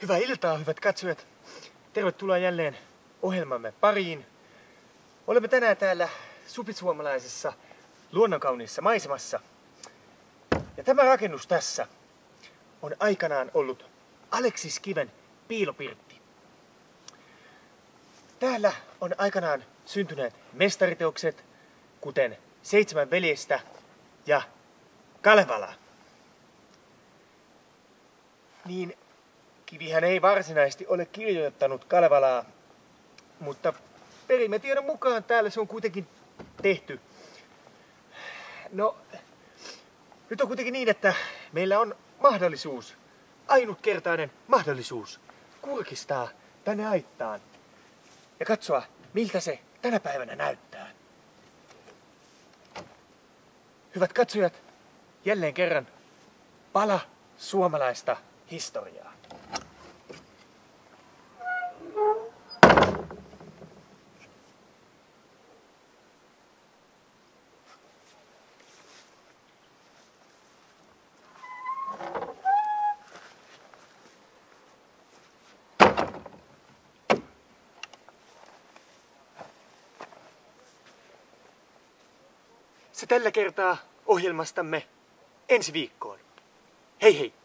Hyvää iltaa, hyvät katsojat. Tervetuloa jälleen ohjelmamme pariin. Olemme tänään täällä supisuomalaisessa luonnonkauniissa maisemassa. Ja tämä rakennus tässä on aikanaan ollut Aleksis Kiven piilopirtti. Täällä on aikanaan syntyneet mestariteokset, kuten Seitsemän veljestä ja Kalevala. Niin Kivihän ei varsinaisesti ole kirjoittanut Kalevalaa, mutta perimätiedon mukaan täällä se on kuitenkin tehty. No, nyt on kuitenkin niin, että meillä on mahdollisuus, ainutkertainen mahdollisuus, kurkistaa tänne aittaan ja katsoa, miltä se tänä päivänä näyttää. Hyvät katsojat, jälleen kerran pala suomalaista historiaa. Se tällä kertaa ohjelmastamme ensi viikkoon. Hei hei!